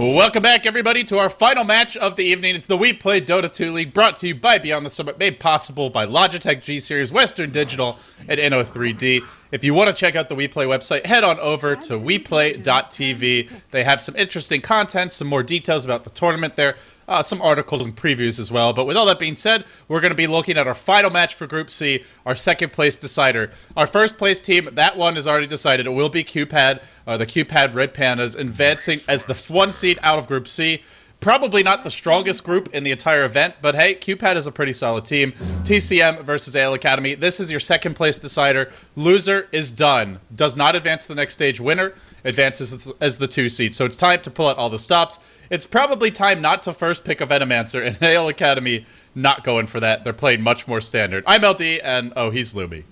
Welcome back, everybody, to our final match of the evening. It's the We Play Dota 2 League, brought to you by Beyond the Summit, made possible by Logitech G-Series, Western Digital, and Inno3D. If you want to check out the We Play website, head on over to weplay.tv. They have some interesting content, some more details about the tournament there, some articles and previews as well. But with all that being said, we're going to be looking at our final match for Group C, our second place decider. Our first place team, that one is already decided. It will be QPAD, the QPAD Red Pandas, advancing as the one seed out of Group C. Probably not the strongest group in the entire event, but hey, QPAD is a pretty solid team. TCM versus AL.Academy. This is your second place decider. Loser is done. Does not advance to the next stage. Winner advances as the 2 seed. So it's time to pull out all the stops. It's probably time not to first pick a Venomancer, and AL.Academy not going for that. They're playing much more standard. I'm LD, and oh, he's Lumi.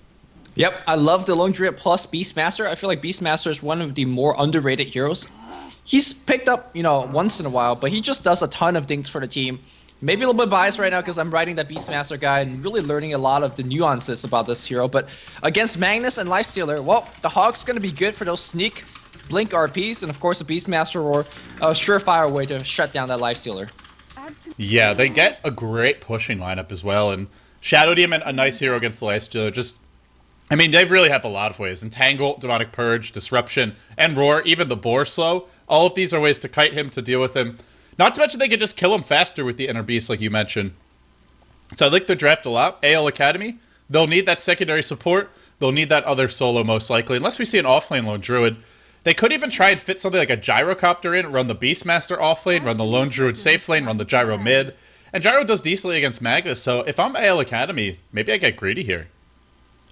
Yep, I love the Lone Druid plus Beastmaster. I feel like Beastmaster is one of the more underrated heroes. He's picked up, once in a while, but he just does a ton of things for the team. Maybe a little bit biased right now because I'm writing that Beastmaster guide and really learning a lot of the nuances about this hero. But against Magnus and Lifestealer, well, the Hog's going to be good for those sneak, blink RPs, and of course the Beastmaster or a surefire way to shut down that Lifestealer. Yeah, they get a great pushing lineup as well, and Shadow Demon, a nice hero against the Lifestealer. They really have a lot of ways. Entangle, Demonic Purge, Disruption, and Roar, even the Boar Slow. All of these are ways to kite him, to deal with him. Not to mention they could just kill him faster with the Inner Beast, like you mentioned. So I like the draft a lot. AL.Academy, they'll need that secondary support. They'll need that other solo, most likely. Unless we see an offlane Lone Druid. They could even try and fit something like a Gyrocopter in, run the Beastmaster offlane, run the Lone Druid safe lane, run the Gyro mid. And Gyro does decently against Magnus, so if I'm AL.Academy, maybe I get greedy here.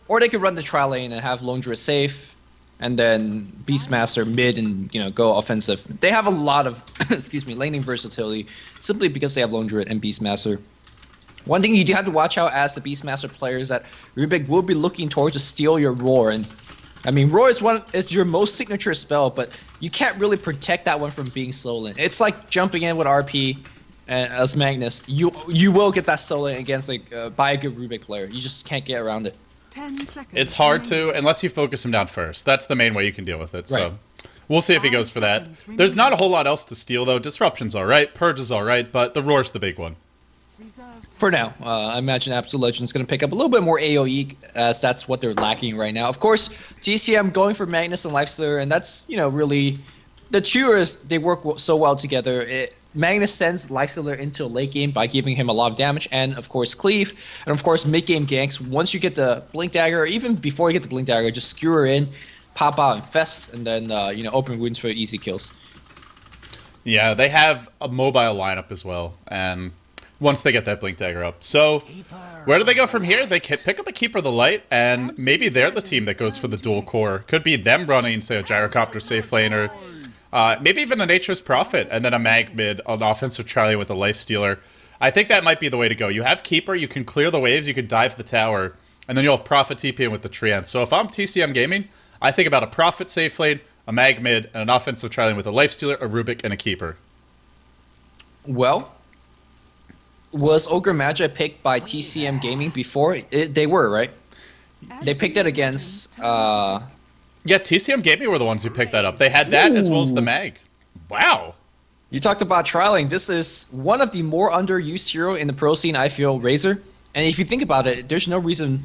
Or they could run the trial lane and have Lone Druid safe, and then Beastmaster mid and, go offensive. They have a lot of, laning versatility, simply because they have Lone Druid and Beastmaster. One thing you do have to watch out as the Beastmaster player is that Rubik will be looking towards to steal your Roar. And, Roar is your most signature spell, but you can't really protect that one from being stolen. It's like jumping in with RP as Magnus. You will get that stolen against, by a good Rubik player. You just can't get around it. 10 seconds. It's hard to, unless you focus him down first. That's the main way you can deal with it. So we'll see if he goes for that. There's not a whole lot else to steal, though. Disruption's alright, Purge is alright, but the Roar's the big one. For now, I imagine Absolute Legend's going to pick up a little bit more AoE, as that's what they're lacking right now. Of course, TCM going for Magnus and Lifestealer, and that's, really... The two, they work so well together. Magnus sends Lifestealer into a late game by giving him a lot of damage, and of course cleave, and of course mid-game ganks. Once you get the Blink Dagger, or even before you get the Blink Dagger, just skewer in, pop out and fest, and then open wounds for easy kills. Yeah, they have a mobile lineup as well, and once they get that Blink Dagger up. So, where do they go from here? They can pick up a Keeper of the Light, and maybe they're the team that goes for the dual core. Could be them running, say, a Gyrocopter safe lane, or maybe even a Nature's Prophet, and then a Mag mid, an offensive Charlie with a Lifestealer. I think that might be the way to go. You have Keeper, you can clear the waves, you can dive the tower, and then you'll have Prophet TP in with the Treant. So if I'm TCM Gaming, I think about a Prophet safe lane, a Mag mid, and an offensive Charlie with a Lifestealer, a Rubik, and a Keeper. Well, was Ogre Magi picked by TCM Gaming before? They were, right? They picked it against... Yeah, TCM Gaming were the ones who picked that up. They had that as well as the Mag. Wow. You talked about trialing. This is one of the more underused hero in the pro scene, I feel, Razor. And if you think about it, there's no reason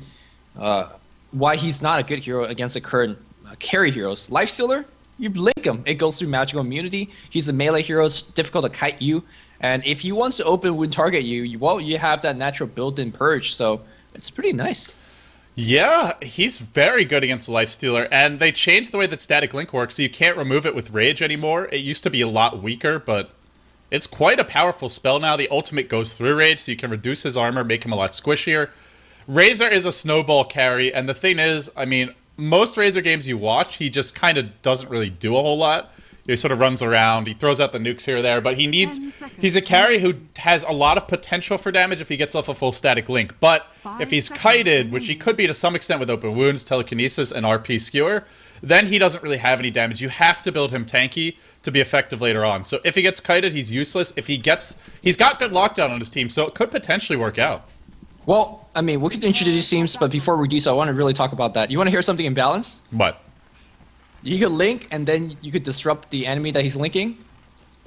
why he's not a good hero against the current carry heroes. Lifestealer, you blink him. It goes through magical immunity. He's a melee hero. It's difficult to kite you. And if he wants to open wound target you, you have that natural built-in purge. So it's pretty nice. Yeah, he's very good against Lifestealer, and they changed the way that Static Link works, so you can't remove it with Rage anymore. It used to be a lot weaker, but it's quite a powerful spell now. The ultimate goes through Rage, so you can reduce his armor, make him a lot squishier. Razor is a snowball carry, and the thing is, most Razor games you watch, he just kind of doesn't really do a whole lot. He sort of runs around, he throws out the nukes here or there, but he's a carry who has a lot of potential for damage if he gets off a full Static Link. But if he's kited, which he could be to some extent with Open Wounds, Telekinesis, and RP Skewer, then he doesn't really have any damage. You have to build him tanky to be effective later on. So if he gets kited, he's useless. He's got good lockdown on his team, so it could potentially work out. Well, we could introduce teams, but before we do so, I want to really talk about that. You want to hear something imbalanced? What? You could link, and then you could disrupt the enemy that he's linking.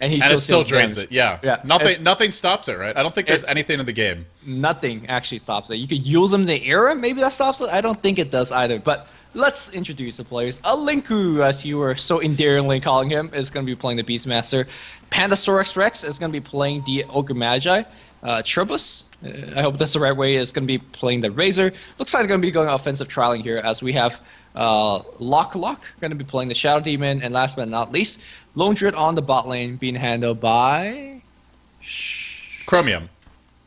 And he it still drains damage. it. Yeah. Nothing stops it, right? I don't think there's anything in the game. Nothing actually stops it. You could use him in the era, maybe that stops it. I don't think it does either. But let's introduce the players. Linku, as you were so endearingly calling him, is going to be playing the Beastmaster. Pandasaurus Rex is going to be playing the Ogre Magi. Tribus, I hope that's the right way, is going to be playing the Razor. Looks like they're going to be going offensive trialing here, as we have Lock going to be playing the Shadow Demon, and last but not least, Lone Druid on the bot lane being handled by Chromium.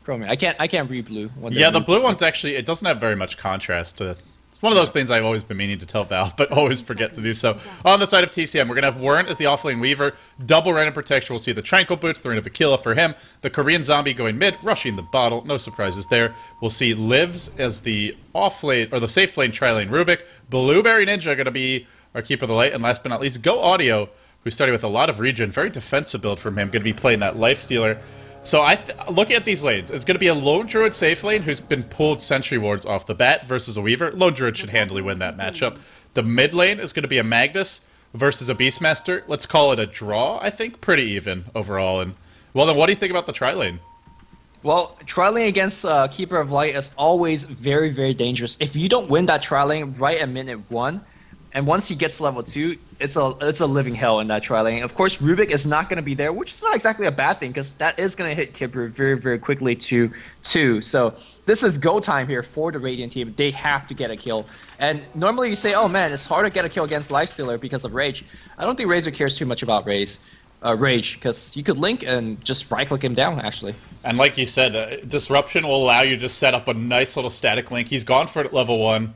I can't read blue. Yeah, the blue one's actually, it doesn't have very much contrast to. It's one of those things I've always been meaning to tell Valve, but always forget to do so. On the side of TCM, we're going to have Warrant as the offlane Weaver. Double random protection. We'll see the Tranquil Boots, the Reign of Aquila for him. The Korean Zombie going mid, rushing the bottle. No surprises there. We'll see Lives as the offlane, or the safe lane tri-lane Rubik. Blueberry Ninja going to be our Keeper of the Light. And last but not least, Go Audio, who's starting with a lot of regen. Very defensive build from him. Going to be playing that Lifestealer. So looking at these lanes, it's going to be a Lone Druid safe lane who's been pulled Sentry Wards off the bat versus a Weaver. Lone Druid should handily win that matchup. The mid lane is going to be a Magnus versus a Beastmaster. Let's call it a draw, I think. Pretty even overall. And well, then what do you think about the tri-lane? Well, tri-lane against Keeper of Light is always very, very dangerous. If you don't win that tri-lane right at minute 1, and once he gets level 2, it's a living hell in that tri-lane. Of course, Rubik is not going to be there, which is not exactly a bad thing, because that is going to hit Kipper very, very quickly to 2. So this is go time here for the Radiant team. They have to get a kill. And normally you say, oh man, it's hard to get a kill against Lifestealer because of Rage. I don't think Razor cares too much about Rage, because you could link and just right-click him down, actually. And like you said, Disruption will allow you to just set up a nice little static link. He's gone for it at level 1.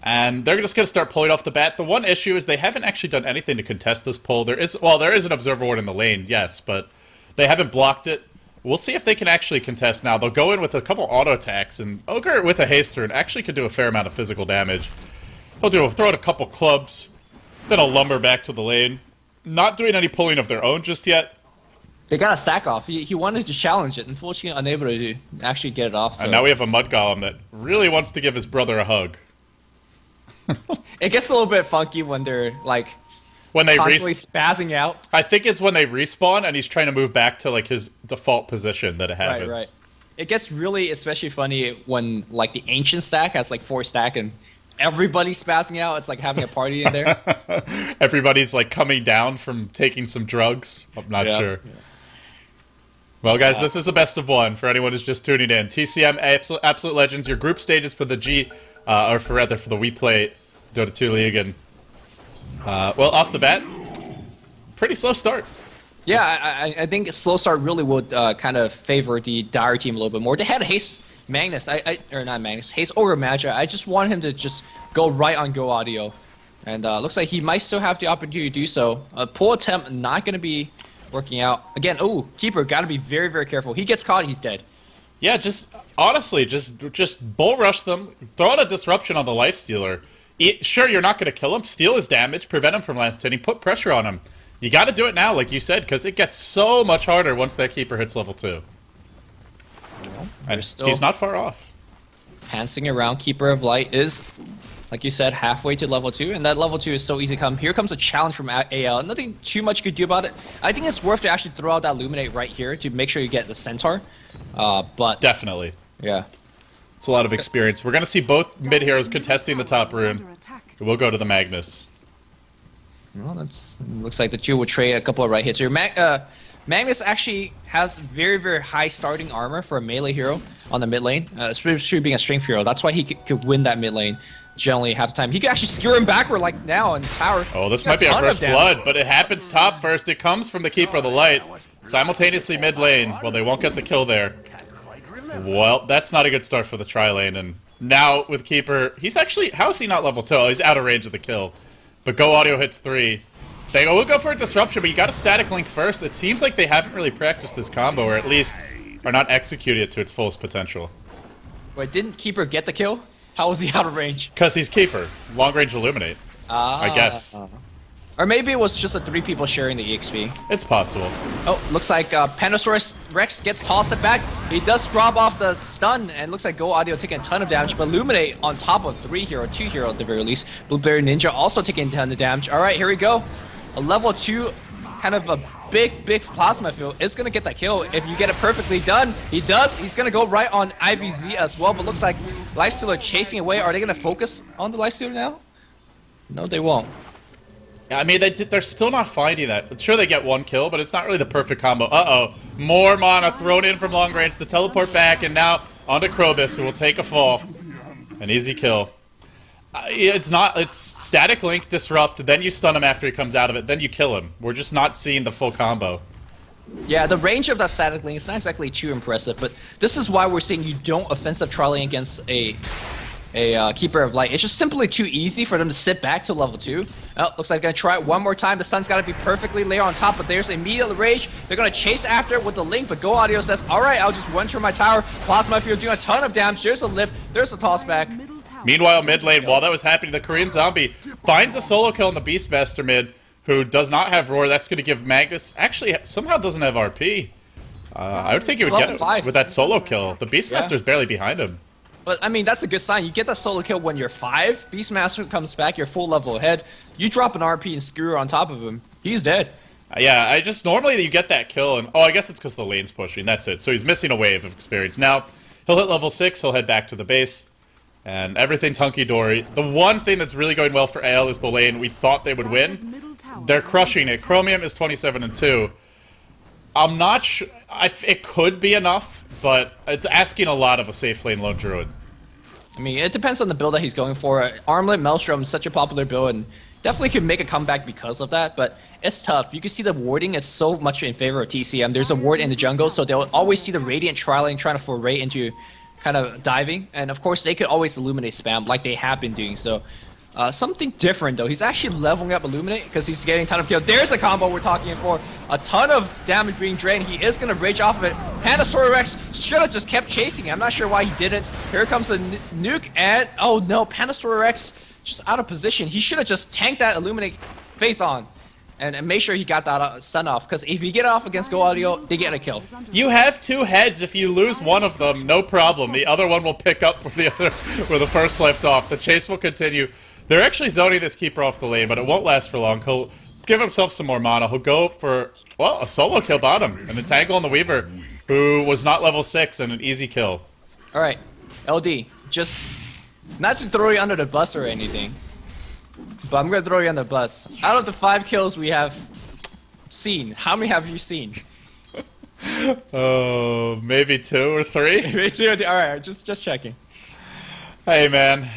And they're just going to start pulling off the bat. The one issue is they haven't actually done anything to contest this pull. There is an Observer Ward in the lane, yes, but they haven't blocked it. We'll see if they can actually contest now. They'll go in with a couple auto attacks, and Ogre with a haste turn actually could do a fair amount of physical damage. He'll throw out a couple clubs, then a lumber back to the lane. Not doing any pulling of their own just yet. They got a stack off. He wanted to challenge it, unfortunately unable to actually get it off. So. And now we have a Mud Golem that really wants to give his brother a hug. It gets a little bit funky when they're like constantly spazzing out. I think it's when they respawn and he's trying to move back to like his default position that it happens. Right. It gets really especially funny when like the ancient stack has like 4 stack and everybody's spazzing out. It's like having a party in there. Everybody's like coming down from taking some drugs. I'm not sure. Yeah. Well, guys, this is a best of 1 for anyone who's just tuning in. TCM, Absolute Legends, your group stages for the for the We Play Dota 2 League. And, well, off the bat, pretty slow start. Yeah, I think a slow start really would kind of favor the Dire team a little bit more. They had Haste Magnus, or not Magnus, Haste Ogre Magi. I just want him to just go right on Go Audio. And looks like he might still have the opportunity to do so. Pull attempt not going to be working out. Again, Keeper, got to be very, very careful. He gets caught, he's dead. Yeah, honestly, just bull rush them. Throw out a disruption on the Lifestealer. Sure, you're not going to kill him. Steal his damage, prevent him from last hitting, put pressure on him. You got to do it now, like you said, because it gets so much harder once that Keeper hits level 2. And he's not far off. Pantsing around. Keeper of Light is, like you said, halfway to level 2, and that level 2 is so easy to come. Here comes a challenge from AL. Nothing too much you could do about it. I think it's worth to actually throw out that Illuminate right here to make sure you get the Centaur. But definitely. Yeah. It's a lot of experience. We're going to see both mid-heroes contesting the top rune. We'll go to the Magnus. Well, looks like the two will trade a couple of right hits here. Magnus actually has very, very high starting armor for a melee hero on the mid lane, especially being a strength hero. That's why he could win that mid lane generally half the time. He could actually skewer him backward like now in the tower. Oh, this might be our first blood, but it happens top first. It comes from the Keeper of the Light, simultaneously mid lane. Well, they won't get the kill there. Well, that's not a good start for the tri-lane, and now with Keeper, he's actually, how is he not level 2? Oh, he's out of range of the kill. But Go Audio hits 3. They will go for a disruption, but you got a static link first. It seems like they haven't really practiced this combo, or at least are not executing it to its fullest potential. Wait, didn't Keeper get the kill? How was he out of range? Because he's Keeper. Long range Illuminate. I guess. Or maybe it was just the 3 people sharing the EXP. It's possible. Oh, looks like Pandasaurus Rex gets tossed it back. He does drop off the stun, and looks like Go Audio taking a ton of damage, but Illuminate on top of 3 hero, 2 hero at the very least. Blueberry Ninja also taking a ton of damage. Alright, here we go. A level 2 kind of a big plasma field is going to get that kill. If you get it perfectly done, he does. He's going to go right on IVZ as well, but looks like Lifestealer chasing away. Are they going to focus on the Lifestealer now? No, they won't. I mean, they're still not finding that. Sure, they get one kill, but it's not really the perfect combo. Uh-oh. More mana thrown in from long range. The teleport back, and now onto Krobus, who will take a fall. An easy kill. It's static link, disrupt, then you stun him after he comes out of it, then you kill him. We're just not seeing the full combo. Yeah, the range of that static link is not exactly too impressive, but this is why we're saying you don't offensive tri-lane against a Keeper of Light. It's just simply too easy for them to sit back to level 2. Oh, looks like they're gonna try it one more time. The sun's gotta be perfectly layered on top, but there's immediate rage. They're gonna chase after it with the link, but Go Audio says, alright, I'll just run through my tower. Plasma Field doing a ton of damage. There's a lift, there's a toss back. Meanwhile, mid lane, while that was happening, the Korean Zombie finds a solo kill on the Beastmaster mid, who does not have Roar. That's going to give Magnus... Actually, somehow doesn't have RP. I would think he would get it with that solo kill. The Beastmaster's barely behind him. But, I mean, that's a good sign. You get that solo kill when you're 5. Beastmaster comes back, you're full level ahead. You drop an RP and skewer on top of him. He's dead. Yeah, normally you get that kill, and... Oh, I guess it's because the lane's pushing. That's it. So he's missing a wave of experience. Now, he'll hit level 6. He'll head back to the base. And everything's hunky-dory. The one thing that's really going well for AL is the lane we thought they would win. They're crushing it. Chromium is 27-2. I'm not sure... it could be enough, but it's asking a lot of a safe lane lone druid. I mean, it depends on the build that he's going for. Armlet Maelstrom is such a popular build, and definitely could make a comeback because of that, but it's tough. You can see the warding is so much in favor of TCM. There's a ward in the jungle, so they'll always see the Radiant tri-lane trying to foray into... kind of diving, and of course they could always Illuminate spam like they have been doing. So something different though, he's actually leveling up Illuminate because he's getting a ton of kills. There's the combo we're talking for, a ton of damage being drained. He is gonna rage off of it. Pandasaur Rex should have just kept chasing. I'm not sure why he didn't. Here comes the nuke, and oh no, Pandasaur Rex just out of position. He should have just tanked that Illuminate face on and make sure he got that stun off, because if you get off against Go Audio, they get a kill. You have 2 heads. If you lose one of them, no problem. The other one will pick up where the first left off. The chase will continue. They're actually zoning this Keeper off the lane, but it won't last for long. He'll give himself some more mana. He'll go for, well, a solo kill bottom. An entangle on the Weaver, who was not level 6, and an easy kill. Alright, LD, just not to throw you under the bus or anything, but I'm gonna throw you on the bus. Out of the 5 kills we have seen, how many have you seen? Oh, maybe 2 or 3? Maybe 2. Alright, just checking. Hey man,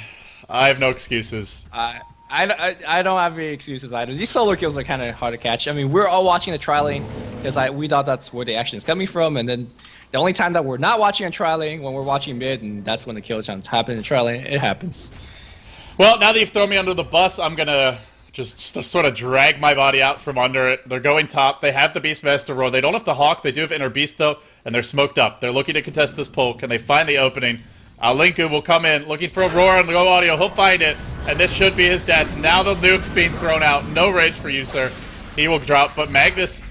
I have no excuses. I don't have any excuses either. These solo kills are kind of hard to catch. I mean, we're all watching the tri-lane because we thought that's where the action is coming from, and then the only time that we're not watching a tri-lane when we're watching mid, and that's when the kill chance happen in the tri-lane. It happens. Well, now that you've thrown me under the bus, I'm gonna just sort of drag my body out from under it. They're going top. They have the Beastmaster Roar. They don't have the Hawk. They do have Inner Beast, though, and they're smoked up. They're looking to contest this pull. Can they find the opening? Linku will come in, looking for a Roar on Go Audio. He'll find it, and this should be his death. Now the nuke's being thrown out. No rage for you, sir. He will drop, but Magnus...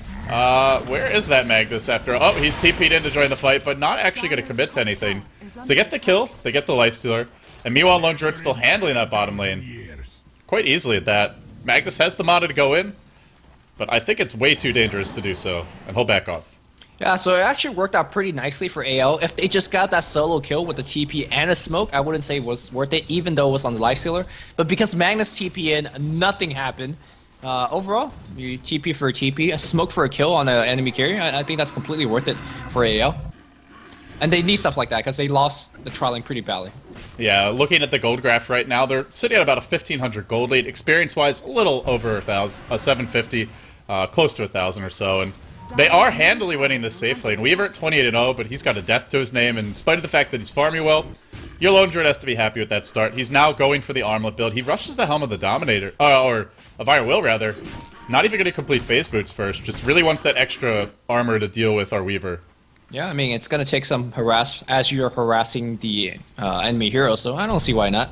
where is that Magnus after... Oh, he's TP'd in to join the fight, but not actually going to commit to anything. So they get the kill. They get the Lifestealer. And meanwhile, Lone Druid's still handling that bottom lane. Quite easily at that. Magnus has the mana to go in, but I think it's way too dangerous to do so, and he'll back off. Yeah, so it actually worked out pretty nicely for AL. If they just got that solo kill with the TP and a smoke, I wouldn't say it was worth it, even though it was on the Lifestealer. But because Magnus TP in, nothing happened. Overall, you TP for a TP, a smoke for a kill on an enemy carry, I think that's completely worth it for AL. And they need stuff like that, because they lost the tri-lane pretty badly. Yeah, looking at the gold graph right now, they're sitting at about a 1,500 gold lead. Experience-wise, a little over 1,000, 750, close to 1,000 or so. And they are handily winning this safe lane. Weaver at 28-0, but he's got a death to his name. And in spite of the fact that he's farming well, your Lone Druid has to be happy with that start. He's now going for the Armlet build. He rushes the Helm of the Dominator, or of Iron Will, rather. Not even going to complete Phase Boots first. Just really wants that extra armor to deal with our Weaver. Yeah, I mean, it's going to take some harass as you're harassing the enemy hero, so I don't see why not.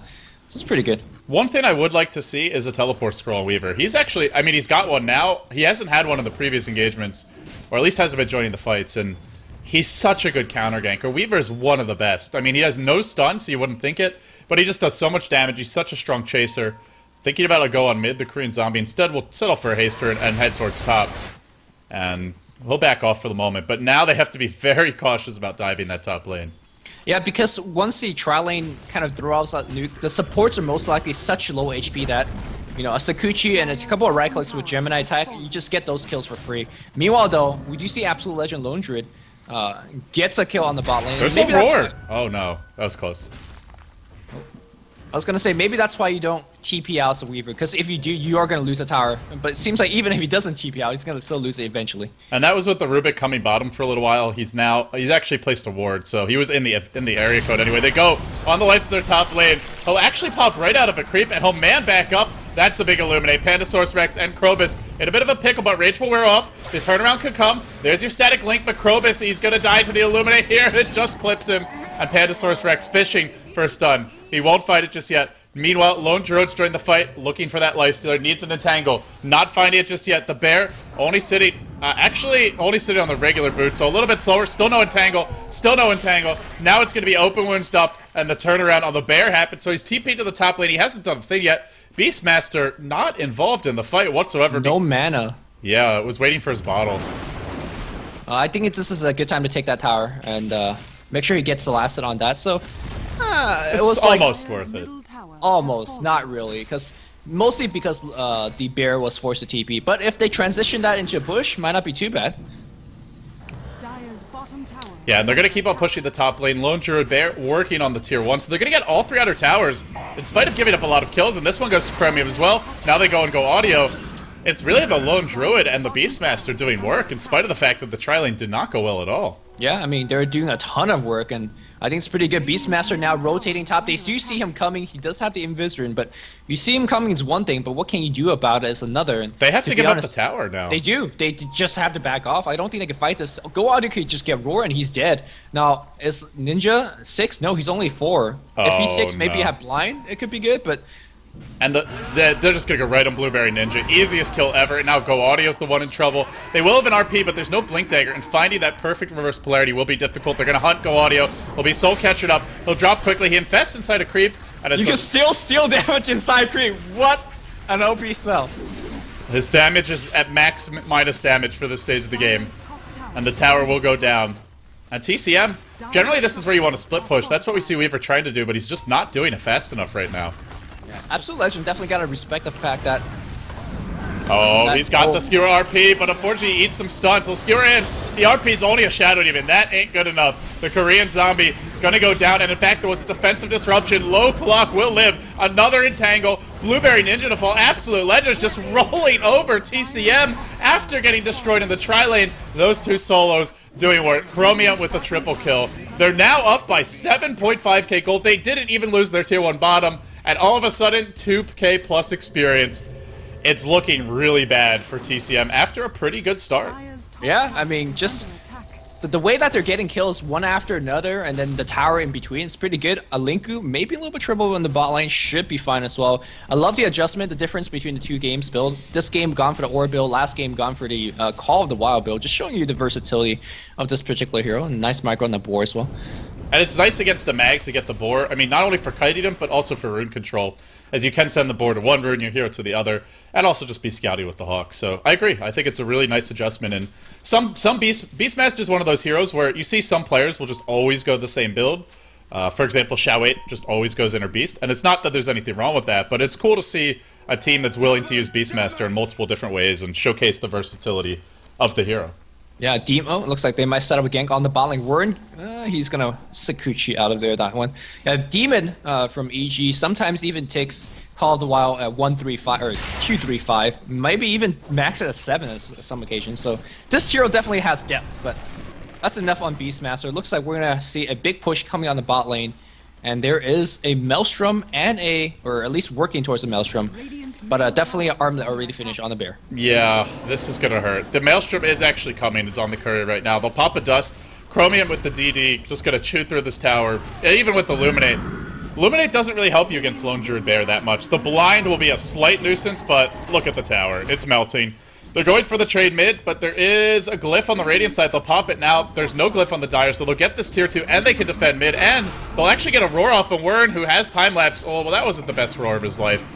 It's pretty good. One thing I would like to see is a teleport scroll on Weaver. He's actually, I mean, he's got one now. He hasn't had one in the previous engagements, or at least hasn't been joining the fights, and he's such a good counter ganker. Weaver's one of the best. I mean, he has no stun, so you wouldn't think it, but he just does so much damage. He's such a strong chaser. Thinking about a go on mid, the Korean Zombie instead will settle for a haster and head towards top. and he'll back off for the moment. But now they have to be very cautious about diving that top lane. Yeah, because once the tri-lane kind of throws out nuke, the supports are most likely such low HP that, you know, a Sakuchi and a couple of right-clicks with Gemini attack, you just get those kills for free. Meanwhile, though, we do see Absolute Legend Lone Druid gets a kill on the bot lane. There's a roar! Oh no, that was close. I was going to say, maybe that's why you don't TP out as a Weaver, because if you do, you are going to lose a tower. But it seems like even if he doesn't TP out, he's going to still lose it eventually. And that was with the Rubik coming bottom for a little while. He's actually placed a ward, so he was in the area code anyway. They go on the lights to their top lane. He'll actually pop right out of a creep, and he'll man back up. That's a big Illuminate. Pandasaurus Rex and Krobus in a bit of a pickle, but Rage will wear off. This turnaround could come. There's your static link, but Krobus, he's going to die to the Illuminate here. It just clips him, and Pandasaurus Rex fishing for a stun. He won't fight it just yet. Meanwhile, Lone Druid's joined the fight, looking for that lifestealer, needs an entangle. Not finding it just yet. The bear only sitting, only sitting on the regular boot, so a little bit slower. Still no entangle. Still no entangle. Now it's going to be open wound stop, and the turnaround on the bear happens. So he's TP'd to the top lane. He hasn't done the thing yet. Beastmaster not involved in the fight whatsoever. No mana. Yeah, was waiting for his bottle. I think this is a good time to take that tower and make sure he gets the last hit on that. So it was almost worth it. Almost, not really, mostly because the bear was forced to TP. But if they transition that into a push, might not be too bad. Yeah, and they're going to keep on pushing the top lane. Lone Druid Bear working on the tier 1, so they're going to get all 3 outer towers, in spite of giving up a lot of kills, and this one goes to Chromium as well. Now they go and go audio. It's really the Lone Druid and the Beastmaster doing work, in spite of the fact that the tri-lane did not go well at all. Yeah, I mean, they're doing a ton of work, and I think it's pretty good. Beastmaster now rotating top base. Do you see him coming? He does have the Invis, but you see him coming is one thing, but what can you do about it is another. And they have to give up the tower now. They do. They just have to back off. I don't think they can fight this. Go Audio could just get Roar, and he's dead. Now, is Ninja 6? No, he's only 4. If he's 6, maybe you have Blind. It could be good, but... And they're just going to go right on Blueberry Ninja. Easiest kill ever. And now Go Audio's the one in trouble. They will have an RP, but there's no Blink Dagger. And finding that perfect reverse polarity will be difficult. They're going to hunt Go Audio. He'll be soul catchered up. He'll drop quickly. He infests inside a creep. And it's you can still steal damage inside creep. What an OP spell. His damage is at max minus damage for this stage of the game. And the tower will go down. And TCM, generally this is where you want to split push. That's what we see Weaver trying to do, but he's just not doing it fast enough right now. Absolute Legend definitely got to respect the fact that... Oh, he's got the Skewer RP, but unfortunately he eats some stuns. He'll Skewer in. The RP's only a Shadow Demon. That ain't good enough. The Korean Zombie gonna go down, and in fact there was a defensive disruption. Low Clock will live. Another Entangle. Blueberry Ninja to fall. Absolute Legend's just rolling over TCM after getting destroyed in the tri-lane. Those two solos doing work. Chromium with the triple kill. They're now up by 7.5k gold. They didn't even lose their tier 1 bottom. And all of a sudden, 2k plus experience. It's looking really bad for TCM after a pretty good start. Yeah, I mean, just the way that they're getting kills one after another, and then the tower in between is pretty good. Alinku, maybe a little bit trouble in the bot lane, should be fine as well. I love the adjustment, the difference between the two games build. This game gone for the Aura build, last game gone for the Call of the Wild build, just showing you the versatility of this particular hero. Nice micro on the board as well. And it's nice against the mag to get the boar. I mean, not only for kiting him, but also for rune control. As you can send the boar to one rune, your hero to the other, and also just be scouty with the hawk. So I agree. I think it's a really nice adjustment. And some Beastmaster is one of those heroes where you see some players will just always go the same build. For example, Shao8 just always goes Inner Beast. And it's not that there's anything wrong with that, but it's cool to see a team that's willing to use Beastmaster in multiple different ways and showcase the versatility of the hero. Yeah, Demo, looks like they might set up a gank on the bot lane. Warren, he's gonna Sakuchi out of there, that one. Yeah, Demon from EG sometimes even takes Call of the Wild at 135 or 235, maybe even max at a 7 at some occasions. So this hero definitely has depth, but that's enough on Beastmaster. Looks like we're gonna see a big push coming on the bot lane. And there is a Maelstrom and or at least working towards a Maelstrom, but definitely an arm that already finished on the bear. Yeah, this is gonna hurt. The Maelstrom is actually coming. It's on the courier right now. They'll pop a dust. Chromium with the DD, just gonna chew through this tower. Even with Illuminate. Illuminate doesn't really help you against Lone Druid Bear that much. The blind will be a slight nuisance, but look at the tower. It's melting. They're going for the trade mid, but there is a glyph on the Radiant side. They'll pop it now. There's no glyph on the Dire, so they'll get this tier 2, and they can defend mid, and they'll actually get a roar off of Wern, who has time-lapse. Oh, well, that wasn't the best roar of his life.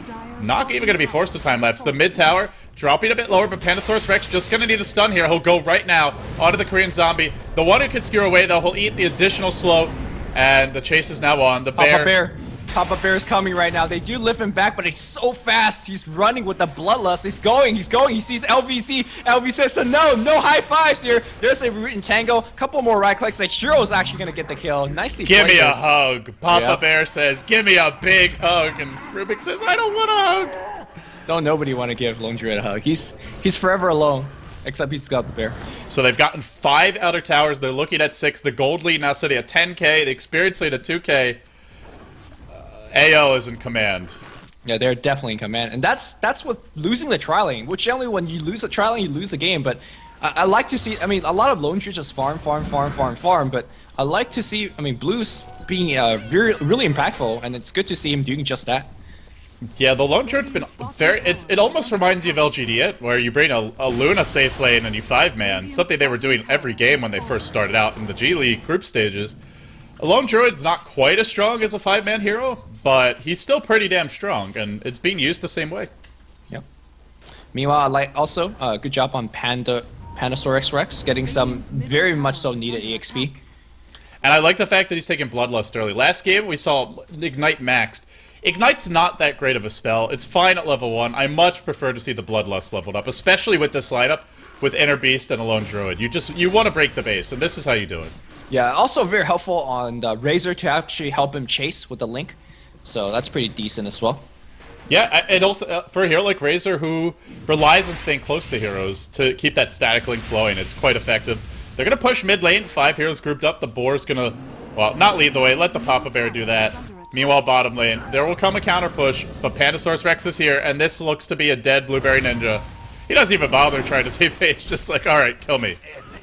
Not even going to be forced to time-lapse. The mid tower dropping a bit lower, but Pandasaurus Rex just going to need a stun here. He'll go right now onto the Korean Zombie. The one who can skewer away, though, he'll eat the additional slow, and the chase is now on. The bear. Papa Bear is coming right now. They do lift him back, but he's so fast. He's running with the bloodlust. He's going. He sees LVC. LV says, so no high fives here. There's a root and tango. Couple more right clicks. Like, Shiro's actually going to get the kill. Nicely Give played me a there. hug. Papa Bear says, give me a big hug. And Rubik says, I don't want a hug. Don't nobody want to give Lone Druid a hug. He's forever alone. Except he's got the bear. So they've gotten 5 outer towers. They're looking at 6. The gold lead now sitting at 10k. The experience lead at 2k. AL is in command. Yeah, they're definitely in command. And that's what losing the tri lane, which generally when you lose the tri lane, you lose the game. But I like to see, I mean, a lot of Lone Druid just farm. But I like to see, I mean, Blues being really impactful. And it's good to see him doing just that. Yeah, the Lone Druid's been very... It almost reminds you of LGD, where you bring a Luna safe lane and you 5-man. Something they were doing every game when they first started out in the G League group stages. Lone Druid's not quite as strong as a 5-man hero, but he's still pretty damn strong, and it's being used the same way. Yep. Meanwhile, like also, good job on Pandasaurus Rex, getting some very much so needed EXP. And I like the fact that he's taking Bloodlust early. Last game, we saw Ignite maxed. Ignite's not that great of a spell. It's fine at level 1. I much prefer to see the Bloodlust leveled up, especially with this lineup with Inner Beast and a Lone Druid. You want to break the base, and this is how you do it. Yeah, also very helpful on the Razor to actually help him chase with the Link. So that's pretty decent as well. Yeah, and also for a hero like Razor who relies on staying close to heroes to keep that static link flowing, it's quite effective. They're going to push mid lane, 5 heroes grouped up. The Boar's going to, well, not lead the way, let the Papa Bear do that. Meanwhile, bottom lane, there will come a counter push, but Pandasaurus Rex is here, and this looks to be a dead Blueberry Ninja. He doesn't even bother trying to TP, it's just like, alright, kill me.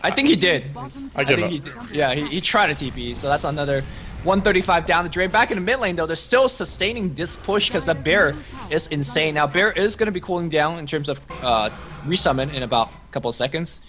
I think he did. I give up. He tried to TP, so that's another 135 down the drain. Back in the mid lane, though, they're still sustaining this push because the bear is insane. Now, bear is going to be cooling down in terms of resummon in about a couple of seconds,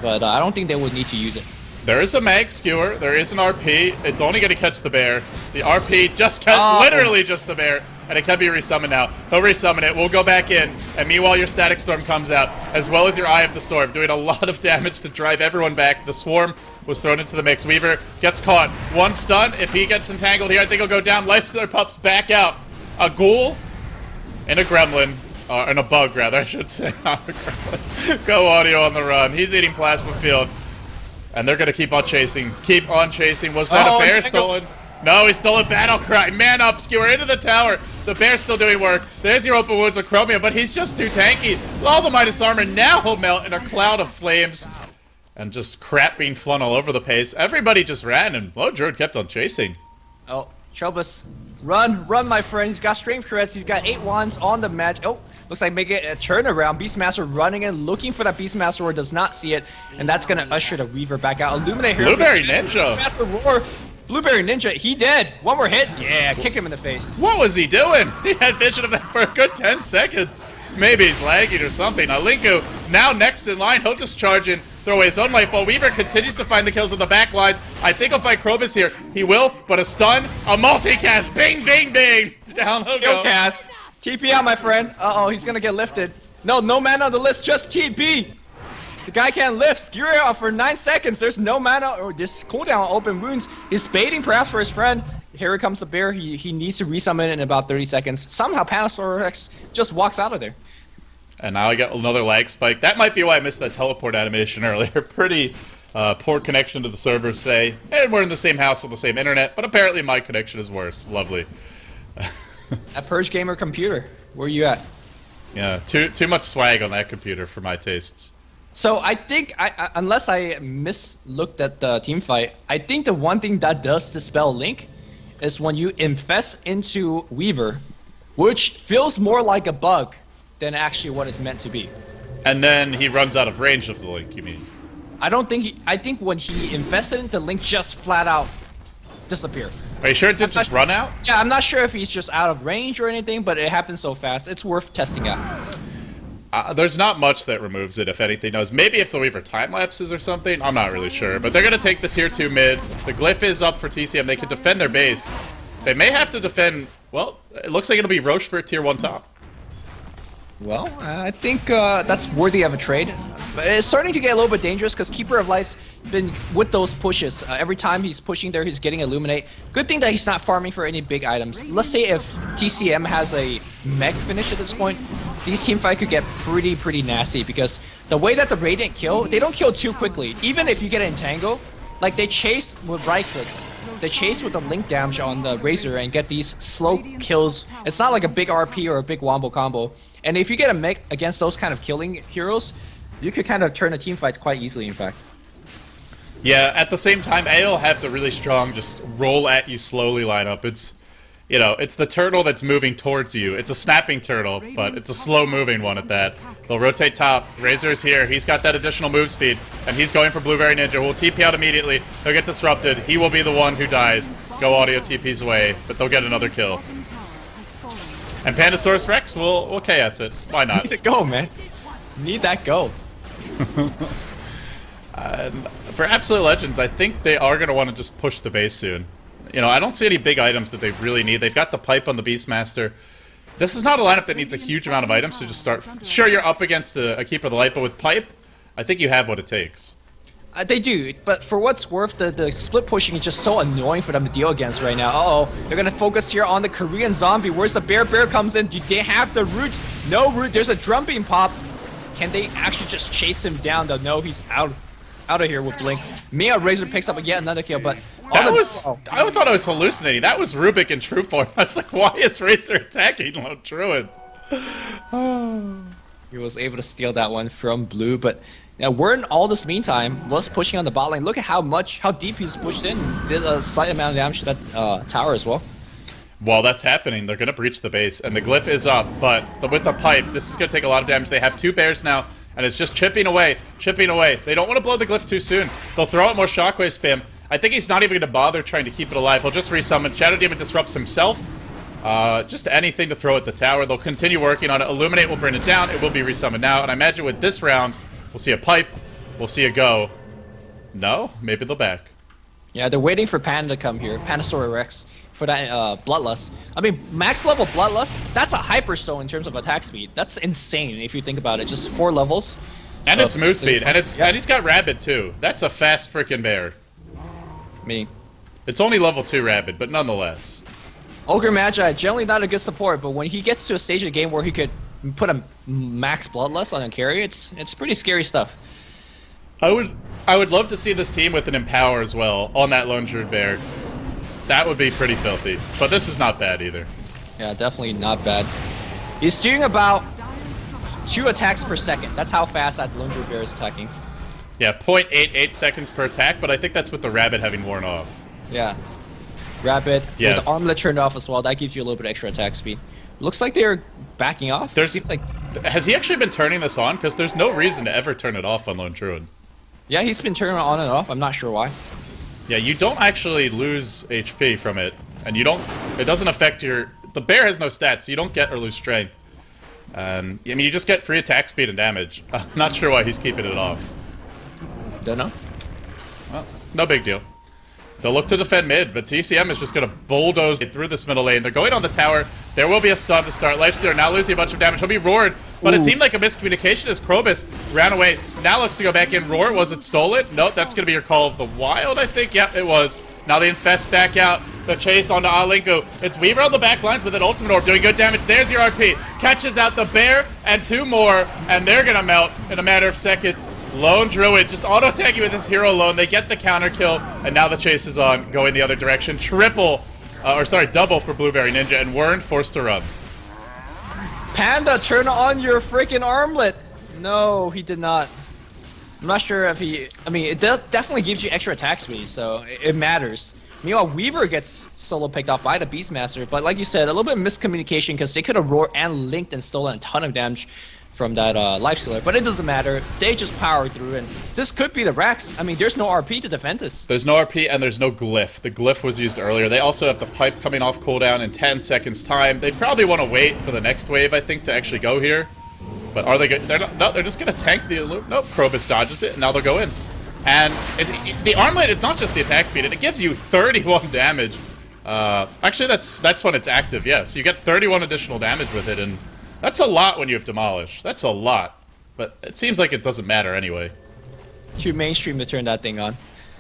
but I don't think they would need to use it. There is a mag skewer, there is an RP, it's only going to catch the bear. The RP just catch literally just the bear, and it can be resummoned now. He'll resummon it, we'll go back in, and meanwhile your Static Storm comes out, as well as your Eye of the Storm, doing a lot of damage to drive everyone back. The Swarm was thrown into the mix. Weaver gets caught. 1 stun, if he gets entangled here, I think he'll go down. Lifestealer Pups back out. A Ghoul and a Gremlin. And a Bug, rather, I should say. Not a Gremlin. Go Audio on the run. He's eating Plasma Field. And they're going to keep on chasing. Keep on chasing. Was that a bear stolen? No, he stole a Battle Cry. Man up, Skewer into the tower. The bear's still doing work. There's your open wounds with Chromium, but he's just too tanky. All the Midas Armor, now he'll melt in a cloud of flames. And just crap being flung all over the place. Everybody just ran, and Lone Druid kept on chasing. Oh, Chobus, run, my friend. He's got Strength Shreds. He's got 8 wands on the match. Oh, looks like making a turnaround. Beastmaster running in, looking for that Beastmaster Roar, does not see it. And that's going to usher the Weaver back out. Illuminate here. Blueberry Ninja. Beastmaster Roar. Blueberry Ninja, he dead. One more hit. Yeah, kick him in the face. What was he doing? He had vision of that for a good 10 seconds. Maybe he's lagging or something. Linku, now next in line, he'll just charge in, throw away his own life while Weaver continues to find the kills in the back lines. I think he'll fight Krobus here. He will, but a stun, a multicast. Bing, bing, bing. Down he'll go. Cast. TP out, my friend. Uh-oh, he's gonna get lifted. No mana on the list, just TP. The guy can't lift. Skewer out for 9 seconds. There's no mana or this cooldown on open wounds. He's baiting perhaps for his friend. Here comes the bear. He needs to resummon in about 30 seconds. Somehow Pandasaurus Rex just walks out of there. And now I got another lag spike. That might be why I missed that teleport animation earlier. Pretty poor connection to the servers say. And we're in the same house on the same internet, but apparently my connection is worse. Lovely. At Purge Gamer computer, where are you at? Yeah, too much swag on that computer for my tastes. So I think, unless I mislooked at the team fight, I think the one thing that does dispel Link is when you infest into Weaver, which feels more like a bug than actually what it's meant to be. And then he runs out of range of the Link, you mean? I don't think I think when he infested into Link, just flat out disappear. Are you sure it didn't just run out? Yeah, I'm not sure if he's just out of range or anything, but it happens so fast. It's worth testing out. There's not much that removes it, if anything does. Maybe if the Weaver time lapses or something. I'm not really sure. But they're going to take the tier 2 mid. The glyph is up for TCM. They can defend their base. They may have to defend... Well, it looks like it'll be Roche for a tier 1 top. Well, I think that's worthy of a trade. But it's starting to get a little bit dangerous because Keeper of Light's been with those pushes. Every time he's pushing there, he's getting Illuminate. Good thing that he's not farming for any big items. Let's say if TCM has a mech finish at this point, these teamfight could get pretty nasty because the way that the Radiant kill, they don't kill too quickly. Even if you get an Entangle, like they chase with right clicks. They chase with the link damage on the Razor and get these slow kills. It's not like a big RP or a big wombo combo. And if you get a mech against those kind of killing heroes, you could kind of turn a team fight quite easily, in fact. Yeah, at the same time, AL have the really strong just roll at you slowly lineup. It's, you know, it's the turtle that's moving towards you. It's a snapping turtle, but it's a slow-moving one at that. They'll rotate top. Razor's here. He's got that additional move speed, and he's going for Blueberry Ninja. We'll TP out immediately. He'll get disrupted. He will be the one who dies. Go audio TP's away, but they'll get another kill. And Pandasaurus Rex will KS it. Why not? Need to go, man. Need that go. For Absolute Legends, I think they are going to want to just push the base soon. You know, I don't see any big items that they really need. They've got the pipe on the Beastmaster. This is not a lineup that needs a huge amount of items to just start. Sure, you're up against a Keeper of the Light, but with pipe, I think you have what it takes. They do, but for what's worth, the split pushing is just so annoying for them to deal against right now. Uh-oh, they're gonna focus here on the Korean zombie. Where's the bear? Bear comes in. Do they have the root? No root. There's a drum beam pop. Can they actually just chase him down? Though no, he's out of here with Blink. Mia Razor picks up yet another kill, but that was I thought I was hallucinating. That was Rubik in true form. I was like, why is Razor attacking Lone Druid? He was able to steal that one from Blue, but now we're in all this meantime. Was pushing on the bot lane. Look at how deep he's pushed in. Did a slight amount of damage to that tower as well. While that's happening, they're going to breach the base, and the glyph is up, but with the pipe, this is going to take a lot of damage. They have 2 bears now, and it's just chipping away, chipping away. They don't want to blow the glyph too soon. They'll throw out more shockwave spam. I think he's not even going to bother trying to keep it alive. He'll just resummon. Shadow Demon disrupts himself. Just anything to throw at the tower. They'll continue working on it. Illuminate will bring it down. It will be resummoned now, and I imagine with this round, we'll see a pipe. We'll see a go. No? Maybe they'll back. Yeah, they're waiting for Panda to come here. Pandasaurus Rex. For that Bloodlust. I mean, max level Bloodlust, that's a Hyperstone in terms of attack speed. That's insane if you think about it. Just 4 levels. And it's move speed. And he's got Rabid too. That's a fast freaking bear. It's only level 2 Rabid, but nonetheless. Ogre Magi, generally not a good support, but when he gets to a stage of the game where he could put a max Bloodlust on a carry, it's pretty scary stuff. I would love to see this team with an Empower as well on that Lone Druid bear. That would be pretty filthy, but this is not bad either. Yeah, definitely not bad. He's doing about 2 attacks per second. That's how fast that Lone Druid bear is attacking. Yeah, 0.88 seconds per attack, but I think that's with the Rabbit having worn off. Yeah. Rabbit, yeah, with the armlet turned off as well, that gives you a little bit extra attack speed. Looks like they're backing off. Seems like... Has he actually been turning this on? Because there's no reason to ever turn it off on Lone Druid. Yeah, he's been turning it on and off. I'm not sure why. Yeah, you don't actually lose HP from it, and you don't. It doesn't affect your. The bear has no stats, so you don't get or lose strength. I mean, you just get free attack speed and damage. I'm not sure why he's keeping it off. Don't know. Well, no big deal. They'll look to defend mid, but TCM is just going to bulldoze through this middle lane. They're going on the tower. There will be a stun to start. Lifestealer now losing a bunch of damage. He'll be roared, but It seemed like a miscommunication as Krobus ran away. Now looks to go back in. Roar, was it stolen? Nope, that's going to be your Call of the Wild, I think. Yep, it was. Now they infest back out. The chase onto Alinku. It's Weaver on the back lines with an Ultimate Orb doing good damage. There's your RP. Catches out the bear and 2 more, and they're going to melt in a matter of seconds. Lone Druid just auto-attacking with his hero alone. They get the counter kill, and now the chase is on, going the other direction. Double for Blueberry Ninja, and Wern forced to run. Panda, turn on your freaking armlet. No, he did not. I'm not sure if he... I mean, it definitely gives you extra attack speed, so it matters. Meanwhile, Weaver gets solo picked off by the Beastmaster, but like you said, a little bit of miscommunication because they could have roared and linked and stolen a ton of damage from that Lifestealer, but it doesn't matter. They just powered through, and this could be the Rex. I mean, there's no RP to defend this. There's no RP, and there's no glyph. The glyph was used earlier. They also have the pipe coming off cooldown in 10 seconds time. They probably want to wait for the next wave, I think, to actually go here. But are they good? They're not. No, they're just going to tank the loop. Nope, Krobus dodges it, and now they'll go in. And the armlet is not just the attack speed, it gives you 31 damage. Actually, that's when it's active, yes. You get 31 additional damage with it, and That's a lot when you have Demolish. That's a lot. But it seems like it doesn't matter anyway. Too mainstream to turn that thing on.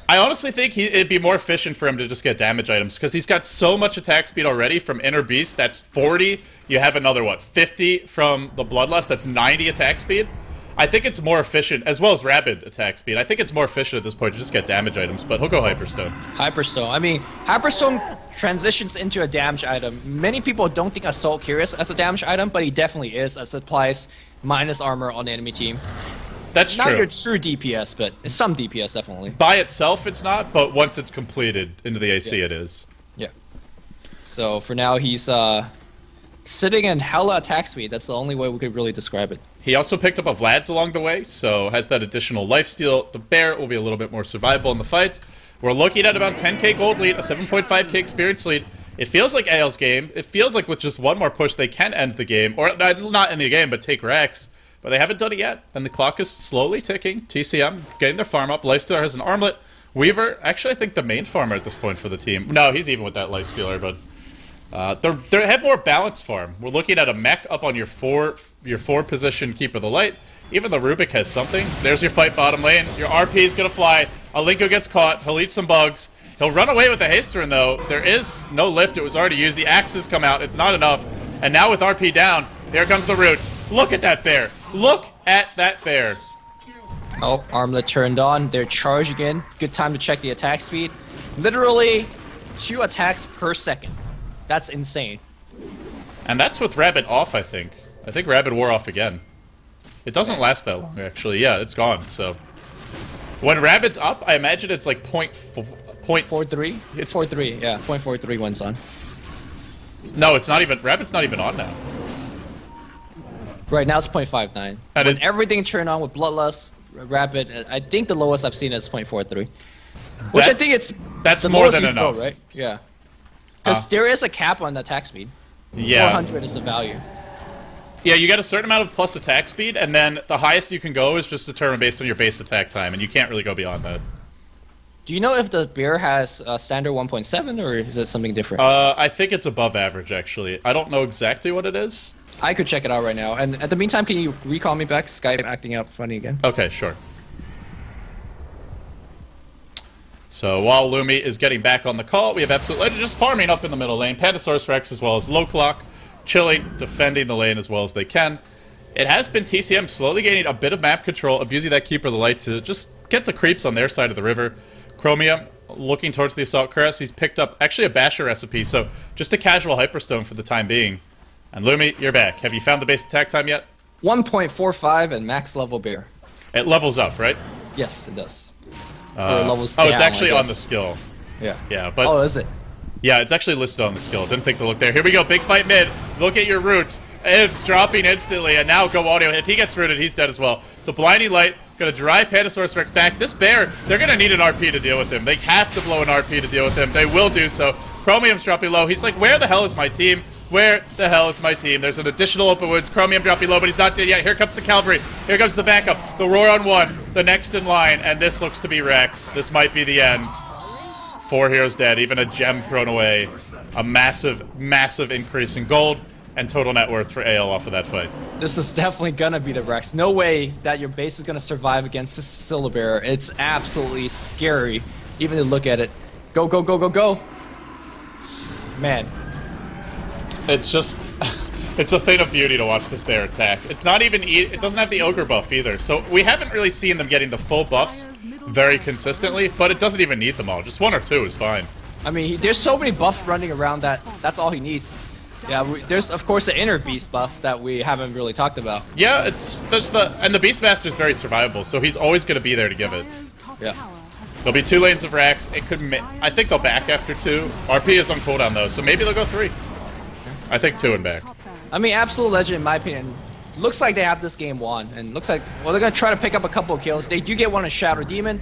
I honestly think it'd be more efficient for him to just get damage items, because he's got so much attack speed already from Inner Beast. That's 40. You have another, what, 50 from the Bloodlust? That's 90 attack speed. I think it's more efficient, as well as Rabid attack speed. I think it's more efficient at this point to just get damage items, but he'll go Hyperstone. Hyperstone. I mean, Hyperstone transitions into a damage item. Many people don't think Assault Curious as a damage item, but he definitely is, as it applies minus armor on the enemy team. That's true. Not your true DPS, but it's some DPS, definitely. By itself, it's not, but once it's completed into the AC, it is. Yeah. So, for now, he's sitting in hella attack speed. That's the only way we could really describe it. He also picked up a Vlad's along the way, so has that additional lifesteal. The bear will be a little bit more survivable in the fights. We're looking at about a 10k gold lead, a 7.5k experience lead. It feels like AL's game. It feels like with just one more push, they can end the game. Or, not end the game, but take Rex. But they haven't done it yet, and the clock is slowly ticking. TCM getting their farm up. Lifestealer has an armlet. Weaver, actually, I think the main farmer at this point for the team. No, he's even with that Lifestealer, but they have more balanced farm. We're looking at a mech up on your four position Keeper of the Light. Even the Rubik has something. There's your fight bottom lane. Your RP is gonna fly. Alinko gets caught. He'll eat some bugs. He'll run away with the haste rune though. There is no lift. It was already used. The axes come out. It's not enough. And now with RP down, here comes the roots. Look at that bear. Look at that bear. Oh, armlet turned on. They're charging in. Good time to check the attack speed. Literally 2 attacks per second. That's insane. And that's with Rabid off, I think. I think Rabid wore off again. It doesn't last that long, actually. Yeah, it's gone, so. When Rabid's up, I imagine it's like 0.43? It's 0.43, yeah. 0.43 when it's on. No, it's not even. Rabid's not even on now. Right now it's 0.59. And when everything turned on with Bloodlust, Rabid, I think the lowest I've seen is 0.43. Which I think it's that's the more than go, enough, right? Yeah. Because there is a cap on the attack speed. Yeah. 400 is the value. Yeah, you get a certain amount of plus attack speed, and then the highest you can go is just determined based on your base attack time, and you can't really go beyond that. Do you know if the bear has standard 1.7, or is it something different? I think it's above average, actually. I don't know exactly what it is. I could check it out right now. And at the meantime, can you recall me back? Skype acting up funny again. Okay, sure. So while Lumi is getting back on the call, we have Absolute Legend just farming up in the middle lane. Pandasaurus Rex as well as Low Clock, chilling, defending the lane as well as they can. It has been TCM slowly gaining a bit of map control, abusing that Keeper of the Light to just get the creeps on their side of the river. Chromium looking towards the Assault Cuirass. He's picked up actually a Basher recipe, so just a casual Hyperstone for the time being. And Lumi, you're back. Have you found the base attack time yet? 1.45 and max level bear. It levels up, right? Yes, it does. Or it levels oh, down, it's actually on the skill. Yeah. Yeah, but oh, is it? Yeah, it's actually listed on the skill. Didn't think to look there. Here we go. Big fight mid. Look at your roots. Ivs dropping instantly, and now Go Audio. If he gets rooted, he's dead as well. The Blinding Light gonna drive Pandasaurus Rex back. This bear, they're gonna need an RP to deal with him. They have to blow an RP to deal with him. They will do so. Chromium's dropping low. He's like, where the hell is my team? Where the hell is my team? There's an additional open woods. Chromium dropping low, but he's not dead yet. Here comes the cavalry. Here comes the backup. The roar on 1. The next in line, and this looks to be Rex. This might be the end. 4 heroes dead. Even a gem thrown away. A massive, massive increase in gold and total net worth for AL off of that fight. This is definitely gonna be the Rex. No way that your base is gonna survive against this Syllabear. It's absolutely scary, even to look at it. Go, go, go, go, go. Man. It's just, it's a thing of beauty to watch this bear attack. It's not even, it doesn't have the ogre buff either. So we haven't really seen them getting the full buffs very consistently, but it doesn't even need them all. Just 1 or 2 is fine. I mean, there's so many buffs running around that that's all he needs. Yeah, there's of course the inner beast buff that we haven't really talked about. Yeah, there's and the Beastmaster is very survivable, so he's always going to be there to give it. Yeah. There'll be 2 lanes of Rax. It could, I think they'll back after 2. RP is on cooldown though, so maybe they'll go 3. I think 2 and back. I mean, Absolute Legend, in my opinion, looks like they have this game won, and looks like, well, they're gonna try to pick up a couple of kills. They do get one in Shadow Demon.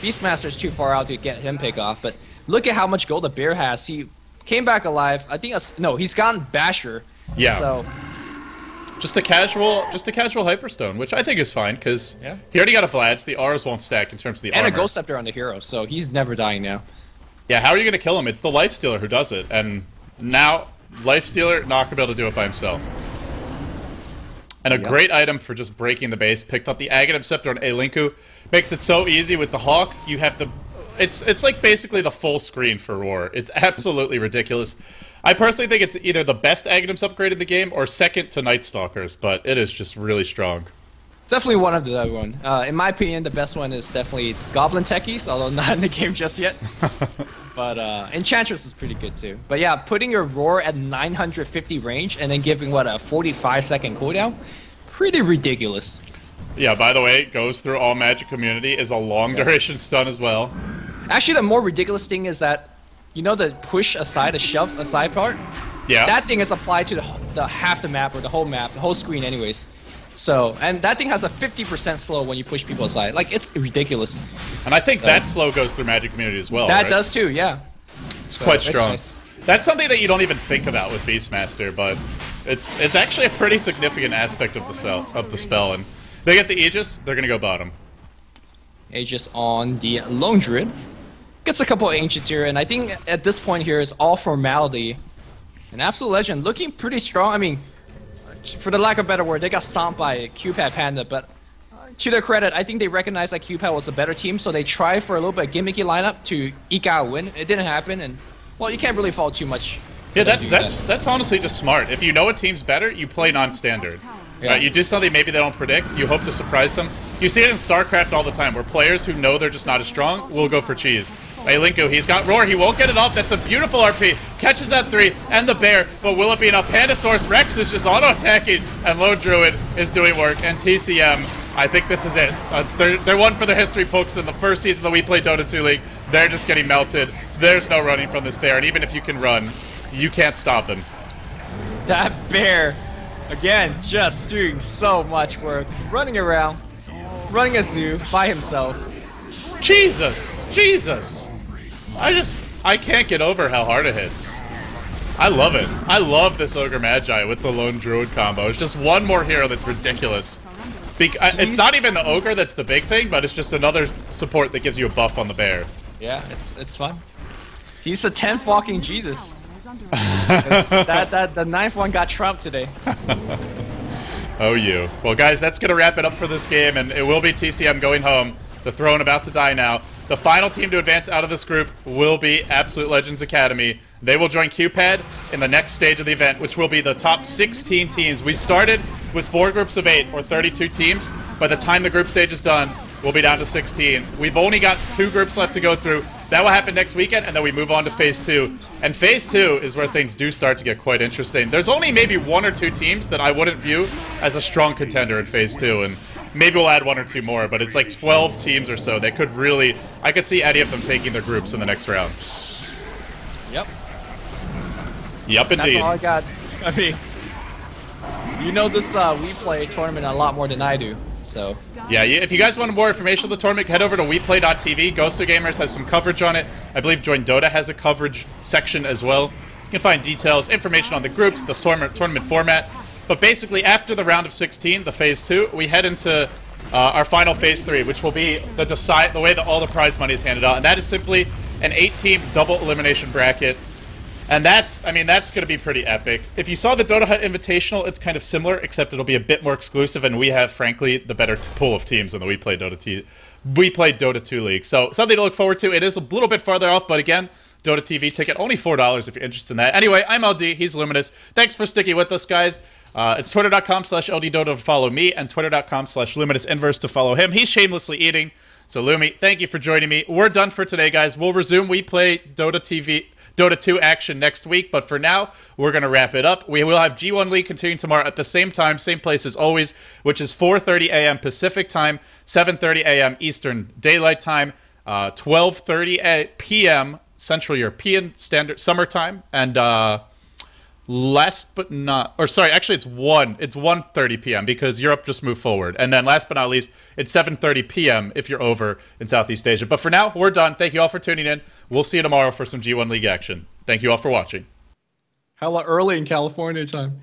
Beastmaster's too far out to get him pick off, but look at how much gold the bear has. He came back alive. I think no, he's gotten Basher. Yeah. So just a casual Hyperstone, which I think is fine because he already got a Vlad's. The R's won't stack in terms of the armor. And a Ghost Scepter on the hero, so he's never dying now. Yeah, how are you gonna kill him? It's the Lifestealer who does it, and now Lifestealer not gonna be able to do it by himself. And a great item for just breaking the base. Picked up the Aghanim Scepter on A-Linku. Makes it so easy with the Hawk. You have to... It's like basically the full screen for Roar. It's absolutely ridiculous. I personally think it's either the best Aghanims upgrade in the game or second to Night Stalkers, but it is just really strong. Definitely one of the other one. In my opinion, the best one is definitely Goblin Techies, although not in the game just yet. But Enchantress is pretty good too. But yeah, putting your Roar at 950 range and then giving, what, a 45-second cooldown? Pretty ridiculous. Yeah, by the way, goes through all Magic community, is a long duration stun as well. Actually, the more ridiculous thing is that, you know, the push aside, the shove aside part? Yeah. That thing is applied to the half the map or the whole map, the whole screen anyways. So, and that thing has a 50% slow when you push people aside. Like, it's ridiculous. And I think that slow goes through Magic community as well, That right? does too, yeah. It's quite strong. Nice. That's something that you don't even think about with Beastmaster, but it's actually a pretty significant aspect of the spell. And they get the Aegis, they're gonna go bottom. Aegis on the Lone Druid. Gets a couple of Ancients here, and I think at this point here is all formality. An Absolute Legend looking pretty strong. I mean, for the lack of a better word, they got stomped by QPad Panda, but to their credit, I think they recognized that QPad was a better team, so they tried for a little bit of gimmicky lineup to eke out a win. It didn't happen, and, well, you can't really fault too much. Yeah, that's honestly just smart. If you know a team's better, you play non-standard. Yeah. Right? You do something maybe they don't predict, you hope to surprise them. You see it in StarCraft all the time, where players who know they're just not as strong will go for cheese. A-Linku, he's got Roar, he won't get it off, that's a beautiful RP, catches that 3, and the bear, but will it be enough? Pandasaurus Rex is just auto-attacking, and Lone Druid is doing work, and TCM, I think this is it. They're one for their history books in the first season that we played Dota 2 League. They're just getting melted. There's no running from this bear, and even if you can run, you can't stop him. That bear, again, just doing so much work. Running around, running a zoo by himself. Jesus! Jesus! I can't get over how hard it hits. I love it. I love this Ogre Magi with the Lone Druid combo. It's just one more hero that's ridiculous. It's not even the Ogre that's the big thing, but it's just another support that gives you a buff on the bear. Yeah, it's fun. He's the 10th walking Jesus. The 9th one got trumped today. Oh, you. Well, guys, that's going to wrap it up for this game, and it will be TCM going home. The throne about to die now. The final team to advance out of this group will be Absolute Legends Academy. They will join QPad in the next stage of the event, which will be the top 16 teams. We started with 4 groups of 8, or 32 teams. By the time the group stage is done, we'll be down to 16. We've only got 2 groups left to go through. That will happen next weekend, and then we move on to Phase 2. And Phase 2 is where things do start to get quite interesting. There's only maybe 1 or 2 teams that I wouldn't view as a strong contender in Phase 2, and maybe we'll add 1 or 2 more, but it's like 12 teams or so that could really... I could see any of them taking their groups in the next round. Yep. Yep, indeed. That's all I got. I mean, you know this WePlay tournament a lot more than I do, so... Yeah, if you guys want more information on the tournament, head over to weplay.tv. Ghost of Gamers has some coverage on it. I believe Join Dota has a coverage section as well. You can find details, information on the groups, the tournament format. But basically, after the round of 16, the Phase 2, we head into our final Phase 3, which will be the way that all the prize money is handed out. And that is simply an 8-team double elimination bracket. And that's going to be pretty epic. If you saw the Dota Hut Invitational, it's kind of similar, except it'll be a bit more exclusive, and we have, frankly, the better pool of teams in the We Play Dota 2 League. So, something to look forward to. It is a little bit farther off, but again, Dota TV ticket, only $4 if you're interested in that. Anyway, I'm LD, he's Luminous. Thanks for sticking with us, guys. It's twitter.com/LDDota to follow me, and twitter.com/LuminousInverse to follow him. He's shamelessly eating. So, Lumi, thank you for joining me. We're done for today, guys. We'll resume We Play Dota 2 action next week, but for now, we're going to wrap it up. We will have G1 League continuing tomorrow at the same time, same place as always, which is 4:30 a.m. Pacific time, 7:30 a.m. Eastern Daylight Time, 12:30 p.m. Central European Standard Summer Time, and last but not, or sorry, actually it's 1:30 p.m. because Europe just moved forward. And then last but not least, it's 7:30 p.m. if you're over in Southeast Asia. But for now, we're done. Thank you all for tuning in. We'll see you tomorrow for some G1 League action. Thank you all for watching. Hella early in California time.